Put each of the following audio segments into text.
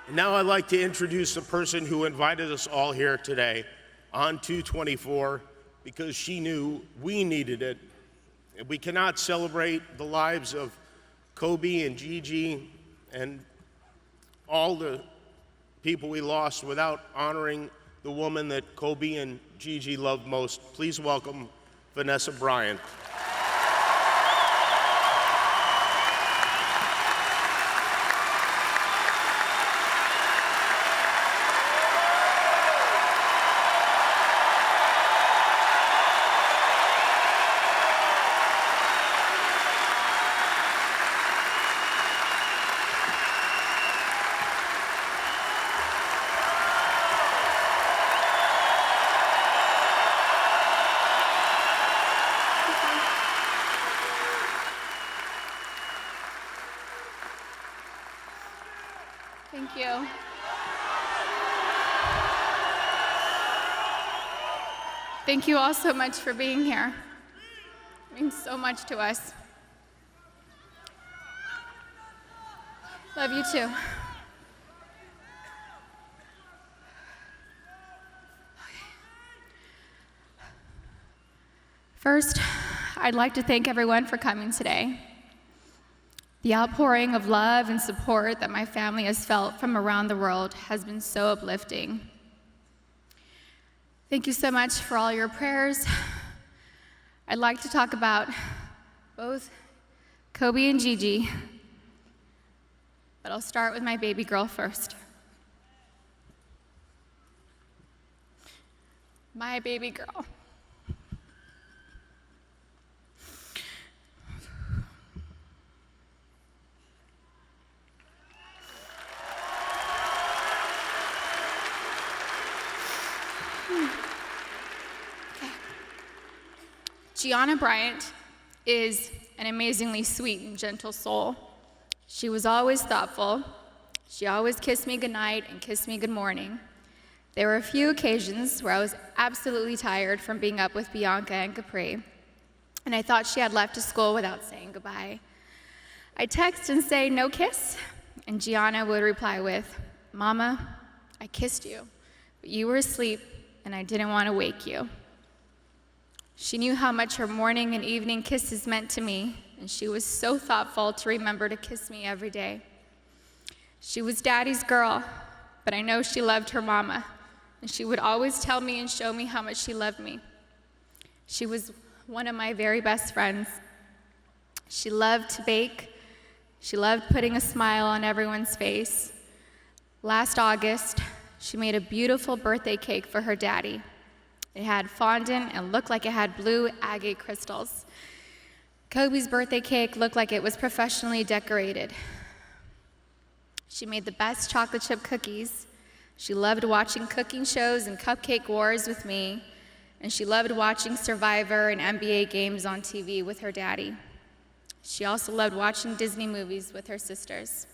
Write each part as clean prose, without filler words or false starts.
And now I'd like to introduce the person who invited us all here today on 224 because she knew we needed it. And we cannot celebrate the lives of Kobe and Gigi and all the people we lost without honoring the woman that Kobe and Gigi loved most. Please welcome Vanessa Bryant. Thank you. Thank you all so much for being here. It means so much to us. Love you too. First, I'd like to thank everyone for coming today. The outpouring of love and support that my family has felt from around the world has been so uplifting. Thank you so much for all your prayers. I'd like to talk about both Kobe and Gigi, but I'll start with my baby girl first. My baby girl. Vanessa Bryant is an amazingly sweet and gentle soul. She was always thoughtful. She always kissed me goodnight and kissed me good morning. There were a few occasions where I was absolutely tired from being up with Bianca and Capri, and I thought she had left to school without saying goodbye. I'd text and say, "No kiss?" And Gianna would reply with, "Mama, I kissed you, but you were asleep and I didn't want to wake you." She knew how much her morning and evening kisses meant to me, and she was so thoughtful to remember to kiss me every day. She was Daddy's girl, but I know she loved her mama, and she would always tell me and show me how much she loved me. She was one of my very best friends. She loved to bake. She loved putting a smile on everyone's face. Last August, she made a beautiful birthday cake for her daddy. It had fondant and looked like it had blue agate crystals. Kobe's birthday cake looked like it was professionally decorated. She made the best chocolate chip cookies. She loved watching cooking shows and cupcake wars with me, and she loved watching Survivor and NBA games on TV with her daddy. She also loved watching Disney movies with her sisters.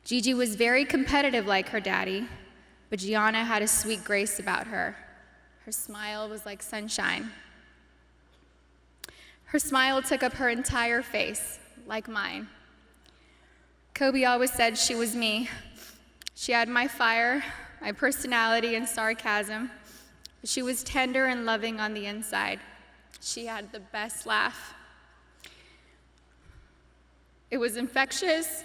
Gigi was very competitive like her daddy, but Gianna had a sweet grace about her. Her smile was like sunshine. Her smile took up her entire face, like mine. Kobe always said she was me. She had my fire, my personality, and sarcasm, but she was tender and loving on the inside. She had the best laugh. It was infectious.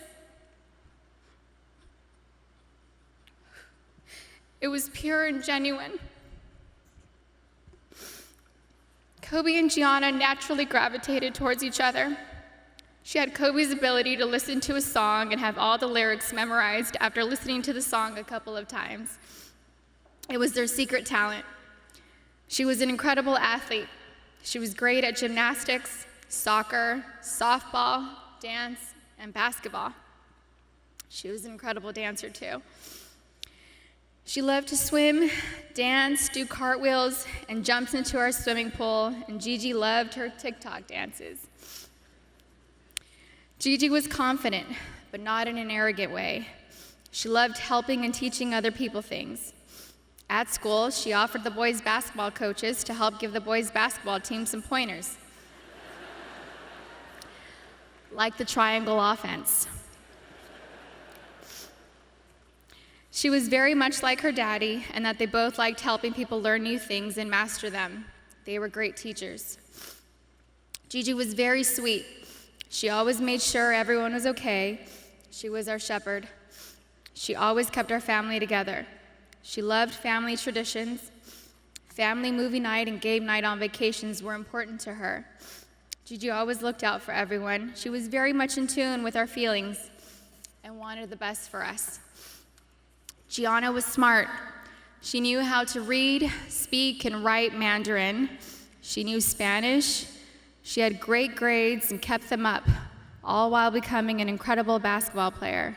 It was pure and genuine. Kobe and Gianna naturally gravitated towards each other. She had Kobe's ability to listen to a song and have all the lyrics memorized after listening to the song a couple of times. It was their secret talent. She was an incredible athlete. She was great at gymnastics, soccer, softball, dance, and basketball. She was an incredible dancer too. She loved to swim, dance, do cartwheels, and jumps into our swimming pool, and Gigi loved her TikTok dances. Gigi was confident, but not in an arrogant way. She loved helping and teaching other people things. At school, she offered the boys' basketball coaches to help give the boys' basketball team some pointers, like the triangle offense. She was very much like her daddy, and that they both liked helping people learn new things and master them. They were great teachers. Gigi was very sweet. She always made sure everyone was okay. She was our shepherd. She always kept our family together. She loved family traditions. Family movie night and game night on vacations were important to her. Gigi always looked out for everyone. She was very much in tune with our feelings and wanted the best for us. Gianna was smart. She knew how to read, speak, and write Mandarin. She knew Spanish. She had great grades and kept them up, all while becoming an incredible basketball player.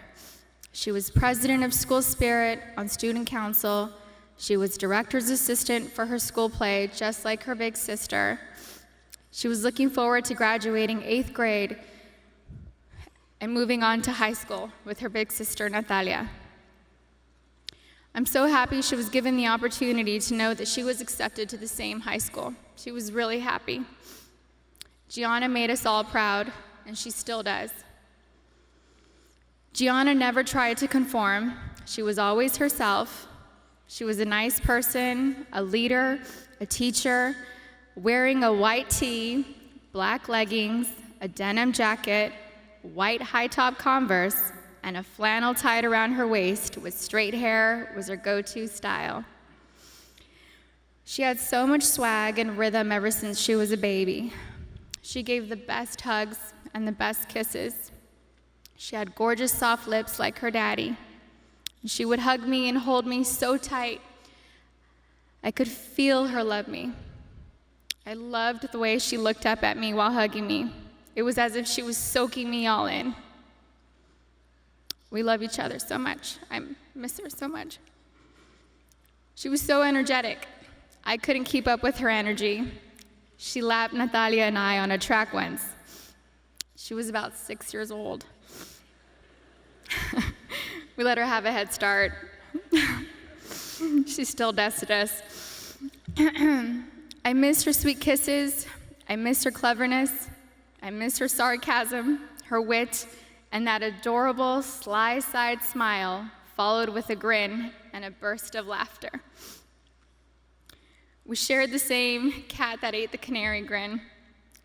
She was president of School Spirit on student council. She was director's assistant for her school play, just like her big sister. She was looking forward to graduating 8th grade and moving on to high school with her big sister, Natalia. I'm so happy she was given the opportunity to know that she was accepted to the same high school. She was really happy. Gianna made us all proud, and she still does. Gianna never tried to conform. She was always herself. She was a nice person, a leader, a teacher, wearing a white tee, black leggings, a denim jacket, white high-top Converse, and a flannel tied around her waist with straight hair was her go-to style. She had so much swag and rhythm ever since she was a baby. She gave the best hugs and the best kisses. She had gorgeous soft lips like her daddy. She would hug me and hold me so tight. I could feel her love me. I loved the way she looked up at me while hugging me. It was as if she was soaking me all in. We love each other so much. I miss her so much. She was so energetic. I couldn't keep up with her energy. She lapped Natalia and I on a track once. She was about 6 years old. We let her have a head start. She still dusted us. I miss her sweet kisses. I miss her cleverness. I miss her sarcasm, her wit, and that adorable sly-side smile followed with a grin and a burst of laughter. We shared the same cat that ate the canary grin.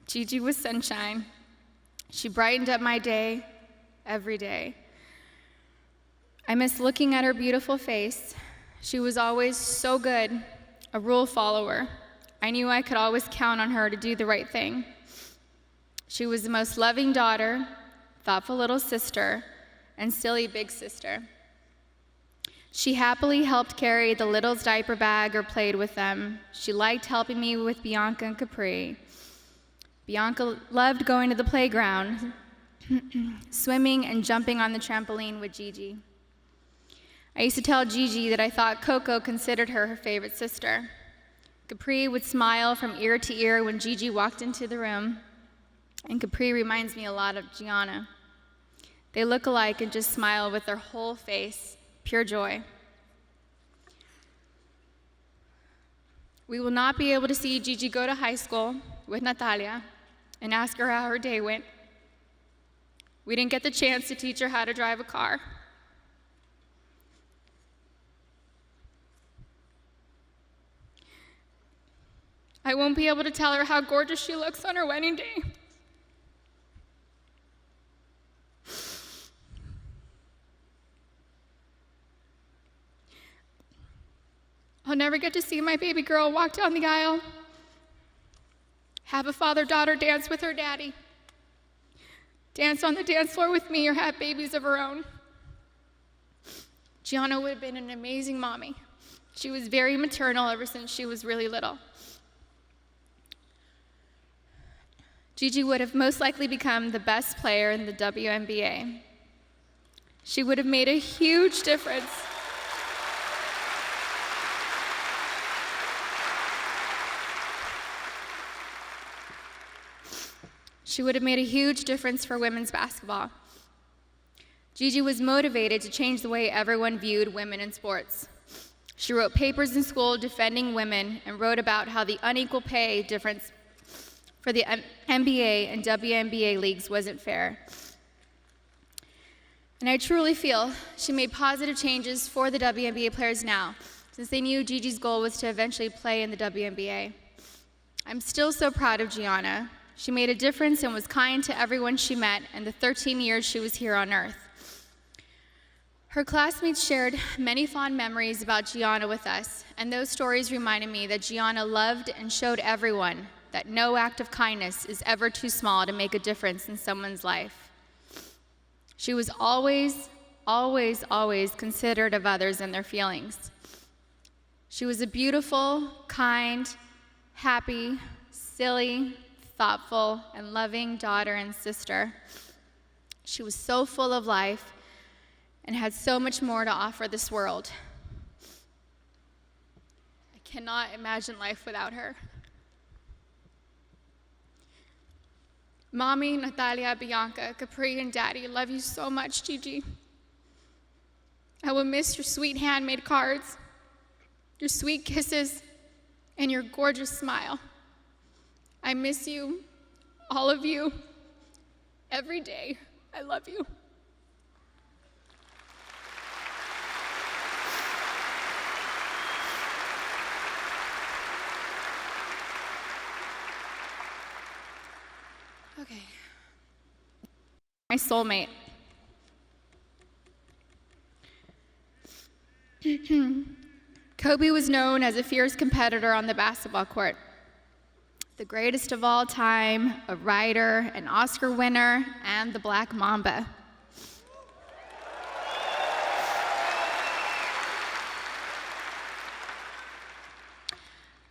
Gigi was sunshine. She brightened up my day every day. I miss looking at her beautiful face. She was always so good, a rule follower. I knew I could always count on her to do the right thing. She was the most loving daughter, thoughtful little sister, and silly big sister. She happily helped carry the littles' diaper bag or played with them. She liked helping me with Bianca and Capri. Bianca loved going to the playground, swimming and jumping on the trampoline with Gigi. I used to tell Gigi that I thought Coco considered her favorite sister. Capri would smile from ear to ear when Gigi walked into the room, and Capri reminds me a lot of Gianna. They look alike and just smile with their whole face, pure joy. We will not be able to see Gigi go to high school with Natalia and ask her how her day went. We didn't get the chance to teach her how to drive a car. I won't be able to tell her how gorgeous she looks on her wedding day. I'll never get to see my baby girl walk down the aisle, have a father-daughter dance with her daddy, dance on the dance floor with me, or have babies of her own. Gianna would have been an amazing mommy. She was very maternal ever since she was really little. Gigi would have most likely become the best player in the WNBA. She would have made a huge difference. She would have made a huge difference for women's basketball. Gigi was motivated to change the way everyone viewed women in sports. She wrote papers in school defending women and wrote about how the unequal pay difference for the NBA and WNBA leagues wasn't fair. And I truly feel she made positive changes for the WNBA players now, since they knew Gigi's goal was to eventually play in the WNBA. I'm still so proud of Gianna. She made a difference and was kind to everyone she met in the 13 years she was here on Earth. Her classmates shared many fond memories about Gianna with us, and those stories reminded me that Gianna loved and showed everyone that no act of kindness is ever too small to make a difference in someone's life. She was always, always, always considerate of others and their feelings. She was a beautiful, kind, happy, silly, thoughtful, and loving daughter and sister. She was so full of life and had so much more to offer this world. I cannot imagine life without her. Mommy, Natalia, Bianca, Capri, and Daddy love you so much, Gigi. I will miss your sweet handmade cards, your sweet kisses, and your gorgeous smile. I miss you, all of you, every day. I love you. Okay. My soulmate. Kobe was known as a fierce competitor on the basketball court. The greatest of all time, a writer, an Oscar winner, and the Black Mamba.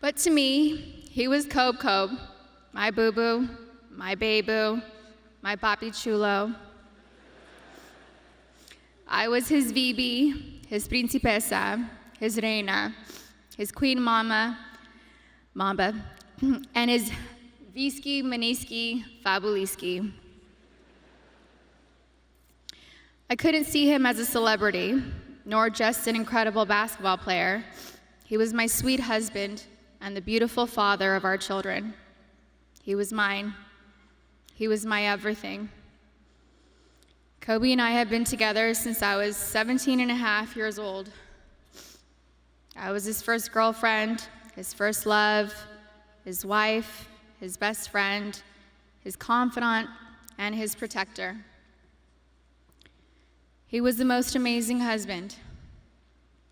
But to me, he was Kobe, my boo-boo, my baby, my papi chulo. I was his Vibi, his principesa, his reina, his queen mamba, and his Visky, Maniski, Fabuliski. I couldn't see him as a celebrity, nor just an incredible basketball player. He was my sweet husband and the beautiful father of our children. He was mine. He was my everything. Kobe and I have been together since I was 17 and a half years old. I was his first girlfriend, his first love, his wife, his best friend, his confidant, and his protector. He was the most amazing husband.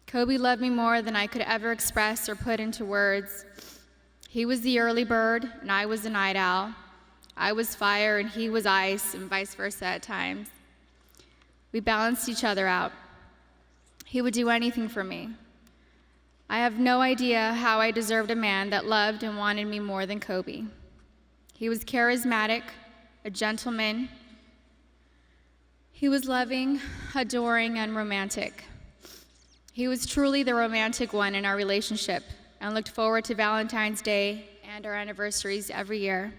Kobe loved me more than I could ever express or put into words. He was the early bird, and I was the night owl. I was fire, and he was ice, and vice versa at times. We balanced each other out. He would do anything for me. I have no idea how I deserved a man that loved and wanted me more than Kobe. He was charismatic, a gentleman. He was loving, adoring, and romantic. He was truly the romantic one in our relationship and looked forward to Valentine's Day and our anniversaries every year.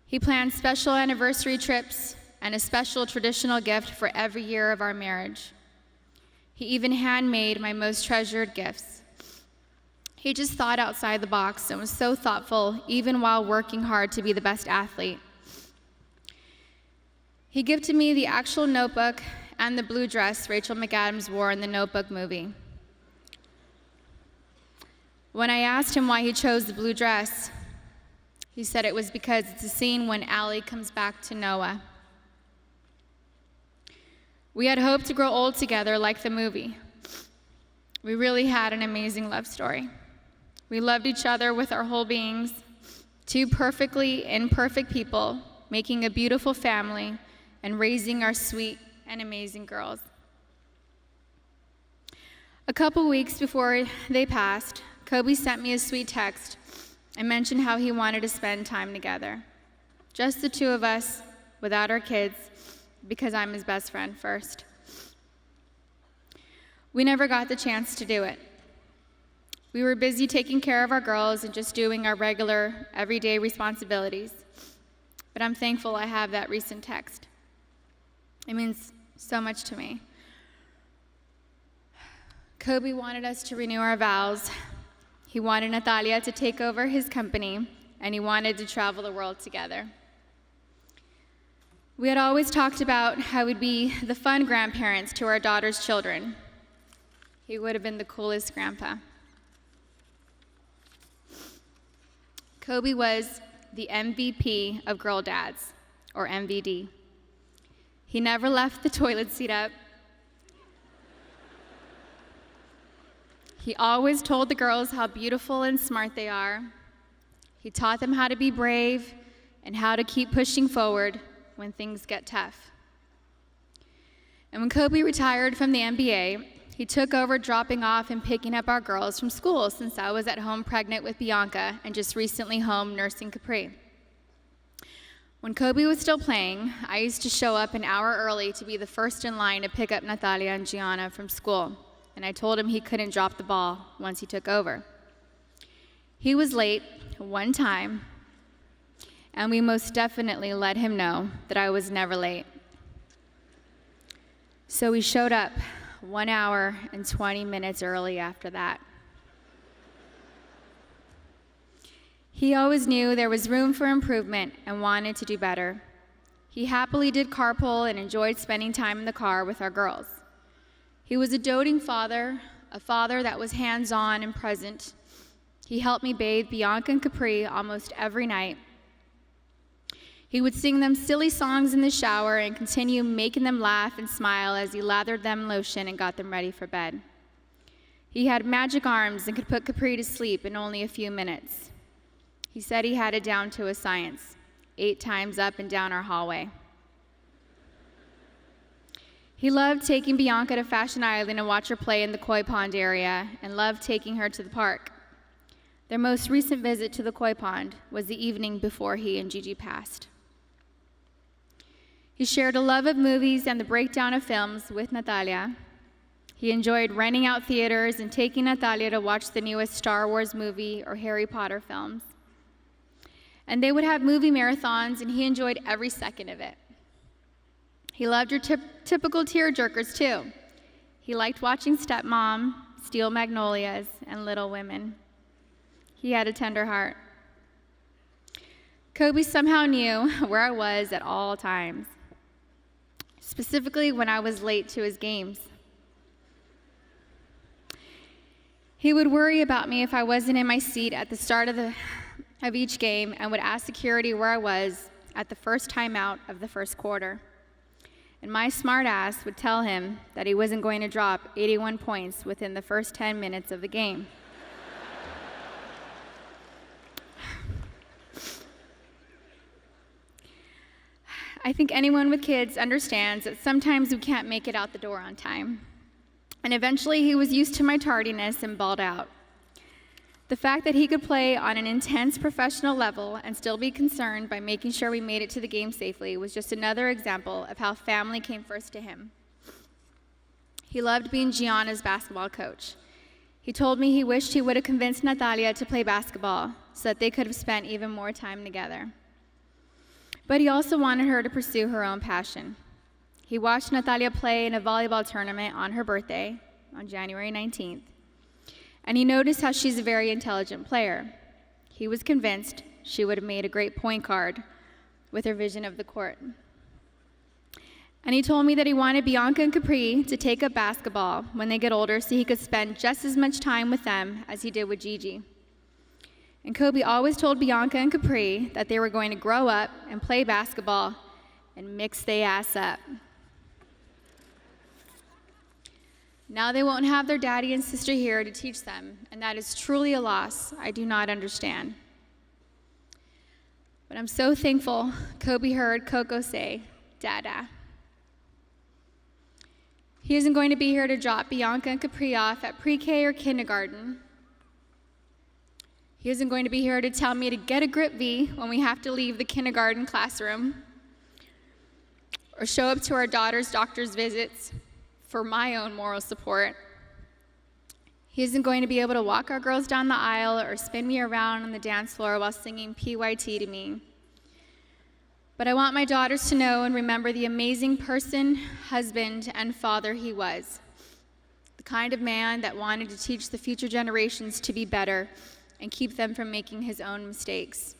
He planned special anniversary trips and a special traditional gift for every year of our marriage. He even handmade my most treasured gifts. He just thought outside the box and was so thoughtful, even while working hard to be the best athlete. He gifted me the actual notebook and the blue dress Rachel McAdams wore in the Notebook movie. When I asked him why he chose the blue dress, he said it was because it's a scene when Allie comes back to Noah. We had hoped to grow old together like the movie. We really had an amazing love story. We loved each other with our whole beings, two perfectly imperfect people making a beautiful family and raising our sweet and amazing girls. A couple weeks before they passed, Kobe sent me a sweet text and mentioned how he wanted to spend time together. Just the two of us, without our kids, because I'm his best friend first. We never got the chance to do it. We were busy taking care of our girls and just doing our regular, everyday responsibilities. But I'm thankful I have that recent text. It means so much to me. Kobe wanted us to renew our vows. He wanted Natalia to take over his company, and he wanted to travel the world together. We had always talked about how we'd be the fun grandparents to our daughter's children. He would have been the coolest grandpa. Kobe was the MVP of girl dads, or MVD. He never left the toilet seat up. He always told the girls how beautiful and smart they are. He taught them how to be brave and how to keep pushing forward when things get tough. And when Kobe retired from the NBA, he took over dropping off and picking up our girls from school, since I was at home pregnant with Bianca and just recently home nursing Capri. When Kobe was still playing, I used to show up an hour early to be the first in line to pick up Natalia and Gianna from school, and I told him he couldn't drop the ball once he took over. He was late one time, and we most definitely let him know that I was never late. So we showed up 1 hour and 20 minutes early after that. He always knew there was room for improvement and wanted to do better. He happily did carpool and enjoyed spending time in the car with our girls. He was a doting father, a father that was hands-on and present. He helped me bathe Bianca and Capri almost every night. He would sing them silly songs in the shower and continue making them laugh and smile as he lathered them in lotion and got them ready for bed. He had magic arms and could put Capri to sleep in only a few minutes. He said he had it down to a science, 8 times up and down our hallway. He loved taking Bianca to Fashion Island and watch her play in the koi pond area, and loved taking her to the park. Their most recent visit to the koi pond was the evening before he and Gigi passed. He shared a love of movies and the breakdown of films with Natalia. He enjoyed renting out theaters and taking Natalia to watch the newest Star Wars movie or Harry Potter films. And they would have movie marathons, and he enjoyed every second of it. He loved your typical tearjerkers, too. He liked watching Stepmom, Steel Magnolias, and Little Women. He had a tender heart. Kobe somehow knew where I was at all times, specifically when I was late to his games. He would worry about me if I wasn't in my seat at the start of each game, and would ask security where I was at the first timeout of the first quarter. And my smart ass would tell him that he wasn't going to drop 81 points within the first 10 minutes of the game. I think anyone with kids understands that sometimes we can't make it out the door on time. And eventually he was used to my tardiness and balled out. The fact that he could play on an intense professional level and still be concerned by making sure we made it to the game safely was just another example of how family came first to him. He loved being Gianna's basketball coach. He told me he wished he would have convinced Natalia to play basketball so that they could have spent even more time together. But he also wanted her to pursue her own passion. He watched Natalia play in a volleyball tournament on her birthday, on January 19th, and he noticed how she's a very intelligent player. He was convinced she would have made a great point guard with her vision of the court. And he told me that he wanted Bianca and Capri to take up basketball when they get older so he could spend just as much time with them as he did with Gigi. And Kobe always told Bianca and Capri that they were going to grow up and play basketball and mix they ass up. Now they won't have their daddy and sister here to teach them, and that is truly a loss I do not understand. But I'm so thankful Kobe heard Coco say, "Dada." He isn't going to be here to drop Bianca and Capri off at pre-K or kindergarten. He isn't going to be here to tell me to get a grip V when we have to leave the kindergarten classroom, or show up to our daughter's doctor's visits for my own moral support. He isn't going to be able to walk our girls down the aisle or spin me around on the dance floor while singing PYT to me. But I want my daughters to know and remember the amazing person, husband, and father he was. The kind of man that wanted to teach the future generations to be better and keep them from making his own mistakes.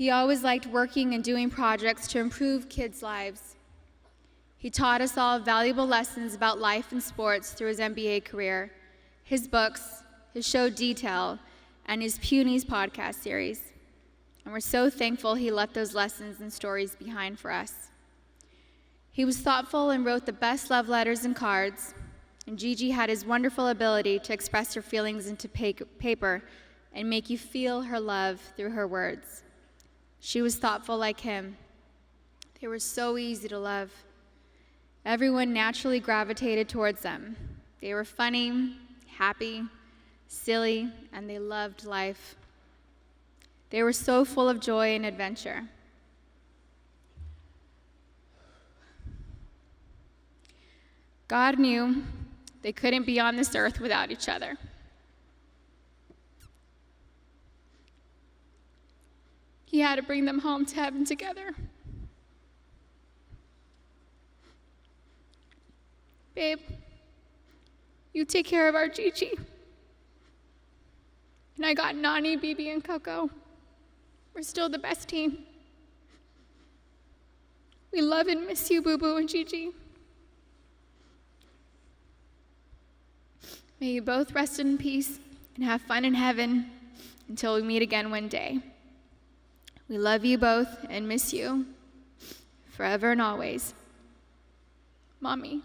He always liked working and doing projects to improve kids' lives. He taught us all valuable lessons about life and sports through his NBA career, his books, his show Detail, and his Punies podcast series. And we're so thankful he left those lessons and stories behind for us. He was thoughtful and wrote the best love letters and cards, and Gigi had his wonderful ability to express her feelings into paper and make you feel her love through her words. She was thoughtful like him. They were so easy to love. Everyone naturally gravitated towards them. They were funny, happy, silly, and they loved life. They were so full of joy and adventure. God knew they couldn't be on this earth without each other. He had to bring them home to heaven together. Babe, you take care of our Gigi. And I got Nani, Bibi, and Coco. We're still the best team. We love and miss you, Boo Boo and Gigi. May you both rest in peace and have fun in heaven until we meet again one day. We love you both and miss you forever and always. Mommy.